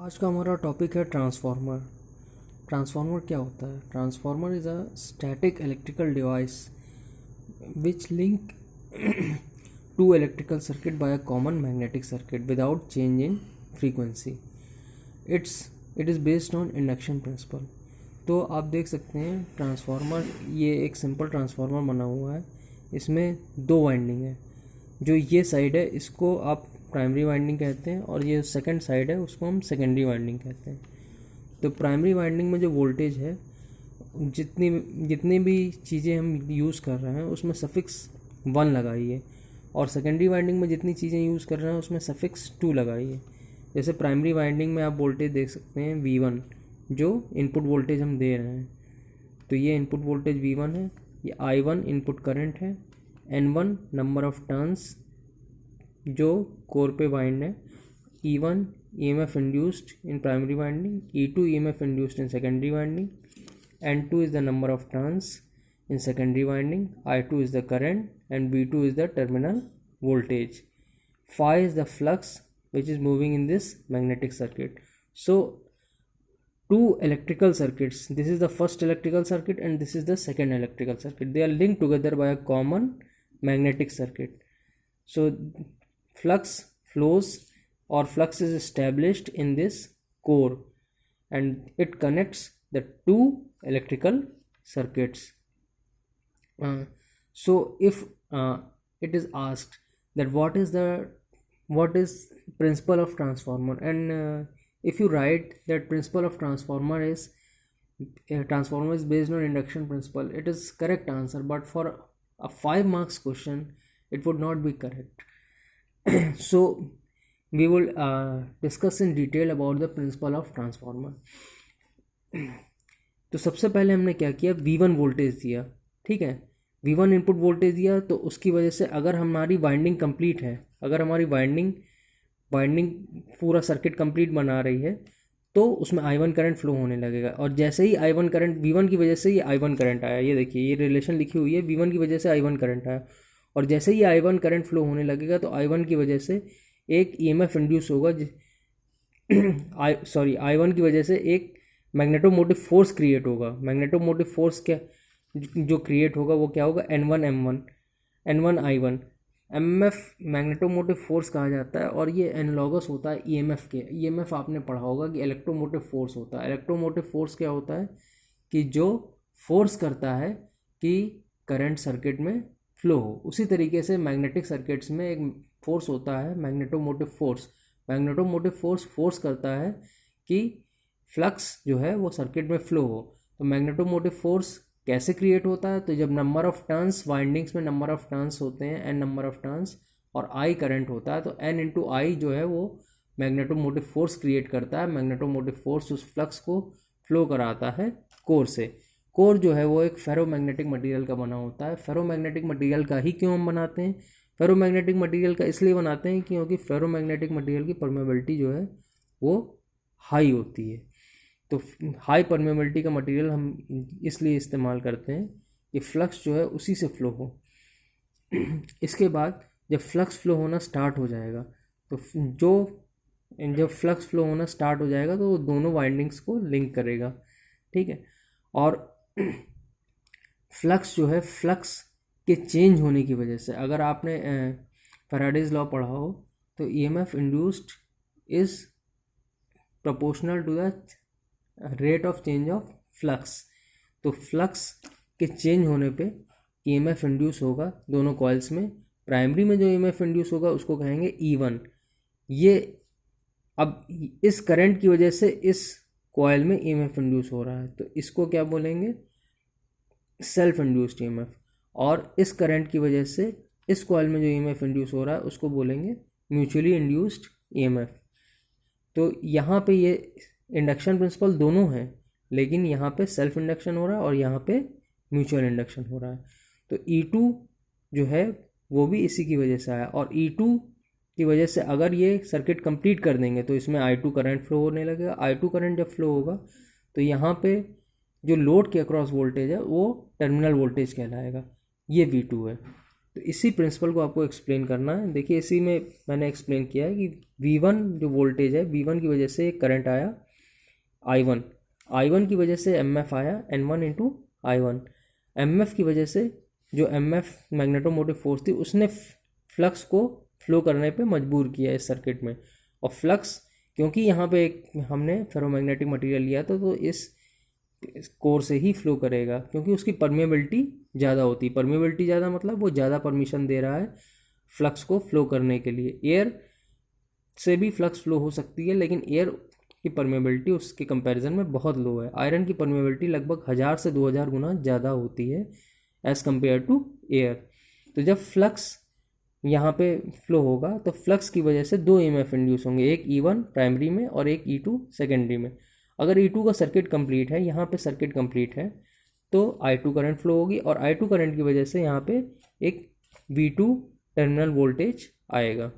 आज का हमारा टॉपिक है ट्रांसफार्मर। ट्रांसफार्मर क्या होता है? Transformer is a static electrical device which link to electrical circuit by a common magnetic circuit without change in frequency. It is based on induction principle. तो आप देख सकते हैं ट्रांसफार्मर, ये एक सिंपल ट्रांसफार्मर बना हुआ है। इसमें दो वाइंडिंग है। जो ये साइड है इसको आप प्राइमरी वाइंडिंग कहते हैं और ये सेकंड साइड है उसको हम सेकेंडरी वाइंडिंग कहते हैं। तो प्राइमरी वाइंडिंग में जो वोल्टेज है, जितनी भी चीज़ें हम यूज़ कर रहे हैं उसमें सफिक्स 1 लगाइए, और सेकेंडरी वाइंडिंग में जितनी चीज़ें यूज़ कर रहे हैं उसमें सफिक्स 2 लगाइए। जैसे प्राइमरी वाइंडिंग में आप वोल्टेज देख सकते हैं V1, जो इनपुट वोल्टेज हम दे रहे हैं। तो ये इनपुट वोल्टेज V1 है, ये I1 इनपुट करंट है, N1 नंबर ऑफ टर्न्स जो कोर पे वाइंड है, E1 EMF induced in primary winding, E2 EMF induced in secondary winding, N2 is the number of turns in secondary winding, I2 is the current, and V2 is the terminal voltage. Phi is the flux which is moving in this magnetic circuit. So two electrical circuits, this is the first electrical circuit and this is the second electrical circuit, they are linked together by a common magnetic circuit. So flux flows or flux is established in this core and it connects the two electrical circuits. So if it is asked that what is principle of transformer, and if you write that principle of transformer is based on induction principle, it is correct answer, but for a 5 marks question it would not be correct. So we will discuss in detail about the principle of transformer. तो सबसे पहले हमने क्या किया, V1 voltage दिया, ठीक है। V1 input voltage दिया, तो उसकी वजह से अगर हमारी वाइंडिंग कंप्लीट है, अगर हमारी वाइंडिंग पूरा सर्किट कंप्लीट बना रही है, तो उसमें I1 करंट फ्लो होने लगेगा। और जैसे ही I1 करंट, V1 की वजह से ये I1 करंट आया, ये देखिए ये रिलेशन लिखी हुई है, V1 की वजह से I1 करंट आया, और जैसे ही I1 करंट फ्लो होने लगेगा तो I1 की वजह से एक EMF इंड्यूस होगा, I1 की वजह से एक मैग्नेटोमोटिव फोर्स क्रिएट होगा। मैग्नेटोमोटिव फोर्स क्या जो क्रिएट होगा वो क्या होगा, N1 M1 N1 I1। MF magnetomotive force कहा जाता है और ये एनालॉगस होता है EMF के। EMF आपने पढ़ा होगा कि इलेक्ट्रोमोटिव फोर्स होता है। इलेक्ट्रोमोटिव फोर्स क्या होता है कि जो फोर्स करता है कि करंट सर्किट में फ्लो हो। उसी तरीके से मैग्नेटिक सर्किट्स में एक फोर्स होता है मैग्नेटोमोटिव फोर्स। मैग्नेटोमोटिव फोर्स करता है कि फ्लक्स जो है वो सर्किट में फ्लो हो। तो मैग्नेटोमोटिव फोर्स कैसे क्रिएट होता है, तो जब नंबर ऑफ टर्न्स, वाइंडिंग्स में नंबर ऑफ टर्न्स होते हैं, n नंबर ऑफ टर्न्स, और I करंट होता है, तो n इंटू आई जो है वो मैग्नेटोमोटिव फोर्स क्रिएट करता है। मैग्नेटोमोटिव फोर्स उस फ्लक्स को फ्लो कराता है कोर से। कोर जो है वो एक फेरोमैग्नेटिक मटेरियल का बना होता है। फेरोमैग्नेटिक मटेरियल का ही क्यों हम बनाते हैं, फेरोमैग्नेटिक मटेरियल का इसलिए बनाते हैं क्योंकि फेरोमैग्नेटिक मटेरियल की परमेबिलिटी जो है वो हाई होती है। तो हाई परमेबिलिटी का मटेरियल हम इसलिए इस्तेमाल करते हैं कि फ्लक्स जो है उसी से फ्लो हो। इसके बाद जब फ्लक्स फ्लो होना स्टार्ट हो जाएगा, तो जब फ्लक्स फ्लो होना स्टार्ट हो जाएगा तो वो दोनों वाइंडिंग्स को लिंक करेगा, ठीक है। और फ्लक्स जो है, फ्लक्स के चेंज होने की वजह से, अगर आपने फैराडेज लॉ पढ़ा हो तो EMF induced is proportional to the rate of change of flux. तो फ्लक्स के चेंज होने पे EMF इंड्यूस होगा दोनों कॉइल्स में। प्राइमरी में जो EMF इंड्यूस होगा उसको कहेंगे E1। ये अब इस करंट की वजह से इस कॉइल में EMF इंड्यूस हो रहा है, तो इसको क्या बोलेंगे, सेल्फ इंड्यूस्ड EMF। और इस करंट की वजह से इस कॉइल में जो EMF इंड्यूस हो रहा है उसको बोलेंगे म्यूचुअली इंड्यूस्ड EMF। तो यहाँ पे ये इंडक्शन प्रिंसिपल दोनों हैं, लेकिन यहाँ पे सेल्फ इंडक्शन हो रहा है और यहाँ पे म्यूचुअल इंडक्शन हो रहा है। तो E2 जो है वो भी इसी की वजह से आया, और E2 की वजह से अगर ये सर्किट कंप्लीट कर देंगे तो इसमें I2 करंट फ्लो होने लगेगा। I2 करंट जब फ्लो होगा तो यहाँ पे जो लोड के अक्रॉस वोल्टेज है वो टर्मिनल वोल्टेज कहलाएगा, ये V2 है। तो इसी प्रिंसिपल को आपको एक्सप्लेन करना है। देखिए इसी में मैंने एक्सप्लेन किया है कि V1 जो वोल्टेज है, V1 की वजह से एक करंट आया I1 की वजह से MF आया N1 इंटू I1। MF की वजह से जो MF मैग्नेटोमोटिव फोर्स थी उसने फ्लक्स को फ्लो करने पे मजबूर किया इस सर्किट में। और फ्लक्स क्योंकि यहाँ पे एक हमने फेरोमैग्नेटिक मटेरियल लिया था तो इस कोर से ही फ्लो करेगा, क्योंकि उसकी परमेबिलिटी ज़्यादा होती है। परमेबिलिटी ज़्यादा मतलब वो ज़्यादा परमिशन दे रहा है फ्लक्स को फ्लो करने के लिए। एयर से भी फ्लक्स फ्लो हो सकती है, लेकिन एयर की परमेबिलिटी उसके कंपैरिजन में बहुत लो है। आयरन की परमेबिलिटी लगभग 1000 से 2000 गुना ज़्यादा होती है एज़ कम्पेयर टू एयर। तो जब फ्लक्स यहाँ पे फ्लो होगा तो फ्लक्स की वजह से दो EMF इंड्यूस होंगे, एक E1 प्राइमरी में और एक E2 सेकेंडरी में। अगर E2 का सर्किट कंप्लीट है, यहाँ पे सर्किट कंप्लीट है, तो I2 करंट फ्लो होगी और I2 करंट की वजह से यहाँ पे एक V2 टर्मिनल वोल्टेज आएगा।